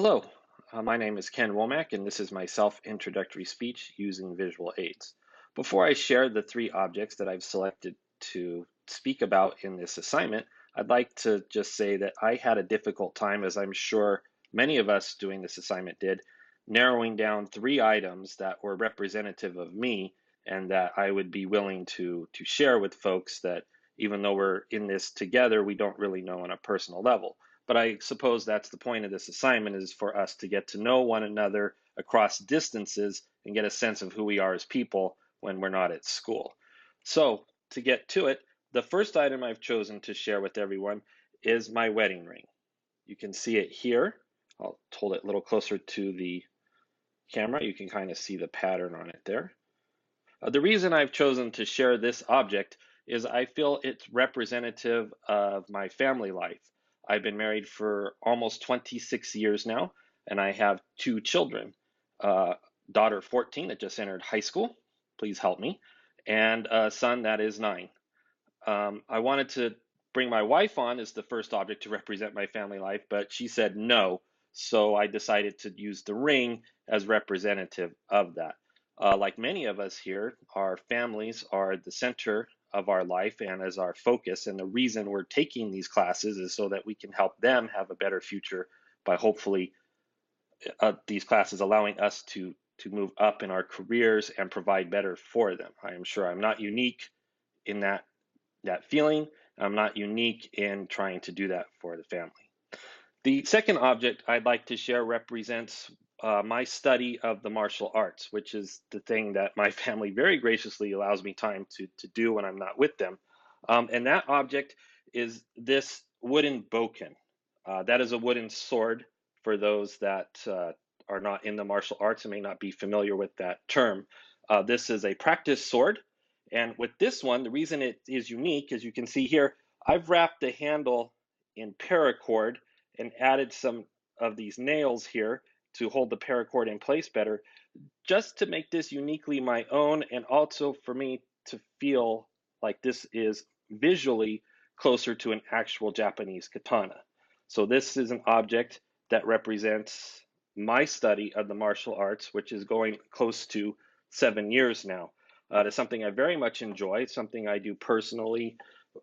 Hello, my name is Ken Womack, and this is my self-introductory speech using visual aids. Before I share the three objects that I've selected to speak about in this assignment, I'd like to just say that I had a difficult time, as I'm sure many of us doing this assignment did, narrowing down three items that were representative of me and that I would be willing to share with folks that even though we're in this together, we don't really know on a personal level. But I suppose that's the point of this assignment, is for us to get to know one another across distances and get a sense of who we are as people when we're not at school. So to get to it, the first item I've chosen to share with everyone is my wedding ring. You can see it here. I'll hold it a little closer to the camera. You can kind of see the pattern on it there. The reason I've chosen to share this object is I feel it's representative of my family life. I've been married for almost 26 years now, and I have two children, daughter 14 that just entered high school, please help me, and a son that is 9. I wanted to bring my wife on as the first object to represent my family life, but she said no, so I decided to use the ring as representative of that. Like many of us here, our families are the center of our life and as our focus. And the reason we're taking these classes is so that we can help them have a better future by hopefully these classes allowing us to move up in our careers and provide better for them. I am sure I'm not unique in that feeling. I'm not unique in trying to do that for the family. The second object I'd like to share represents my study of the martial arts, which is the thing that my family very graciously allows me time to do when I'm not with them. And that object is this wooden bokken. That is a wooden sword for those that are not in the martial arts and may not be familiar with that term. This is a practice sword. And with this one, the reason it is unique, as you can see here, I've wrapped the handle in paracord and added some of these nails here to hold the paracord in place better, just to make this uniquely my own and also for me to feel like this is visually closer to an actual Japanese katana. So this is an object that represents my study of the martial arts, which is going close to 7 years now. It's something I very much enjoy. It's something I do personally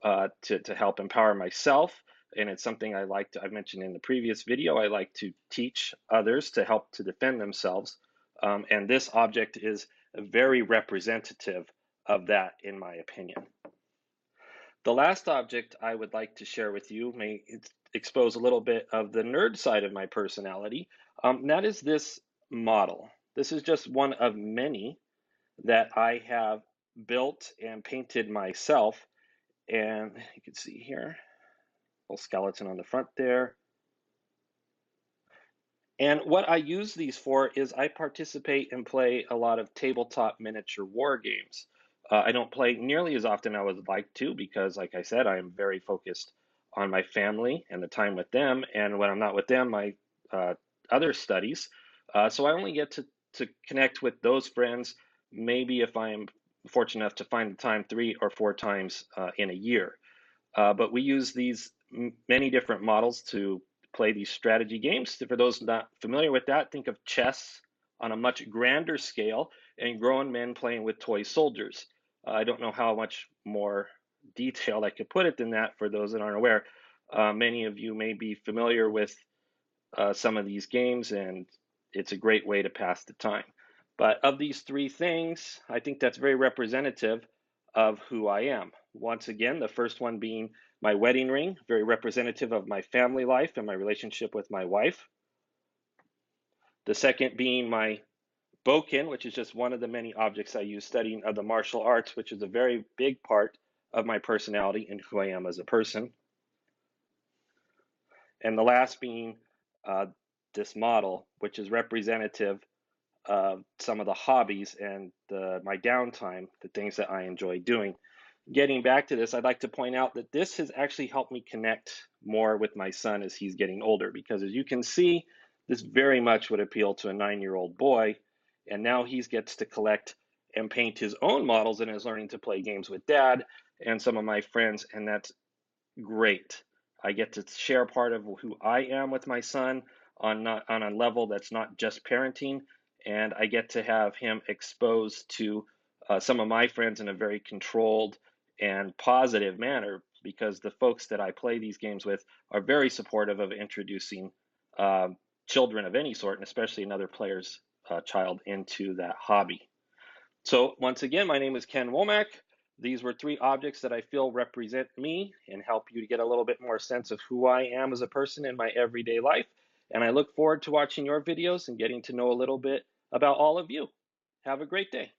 to help empower myself, and it's something I've mentioned in the previous video, I like to teach others to help to defend themselves. And this object is very representative of that, in my opinion. The last object I would like to share with you may expose a little bit of the nerd side of my personality. And that is this model. This is just one of many that I have built and painted myself. And you can see here, little skeleton on the front there. And what I use these for is I participate and play a lot of tabletop miniature war games. I don't play nearly as often I would like to because, like I said, I am very focused on my family and the time with them. And when I'm not with them, my other studies. So I only get to connect with those friends maybe if I am fortunate enough to find the time 3 or 4 times in a year. But we use these many different models to play these strategy games. For those not familiar with that, think of chess on a much grander scale and grown men playing with toy soldiers. I don't know how much more detailed I could put it than that for those that aren't aware. Many of you may be familiar with some of these games, and it's a great way to pass the time. But of these three things, I think that's very representative of who I am. Once again, the first one being my wedding ring, very representative of my family life and my relationship with my wife. The second being my bokken, which is just one of the many objects I use studying of the martial arts, which is a very big part of my personality and who I am as a person. And the last being this model, which is representative of some of the hobbies and my downtime, the things that I enjoy doing. Getting back to this, I'd like to point out that this has actually helped me connect more with my son as he's getting older, because as you can see, this very much would appeal to a 9-year-old boy, and now he gets to collect and paint his own models and is learning to play games with dad and some of my friends, and that's great. I get to share part of who I am with my son. on a level that's not just parenting, and I get to have him exposed to some of my friends in a very controlled and positive manner because the folks that I play these games with are very supportive of introducing um, children of any sort, and especially another player's child, into that hobby. So once again, my name is Ken Womack. These were three objects that I feel represent me and help you to get a little bit more sense of who I am as a person in my everyday life. And I look forward to watching your videos and getting to know a little bit about all of you. Have a great day.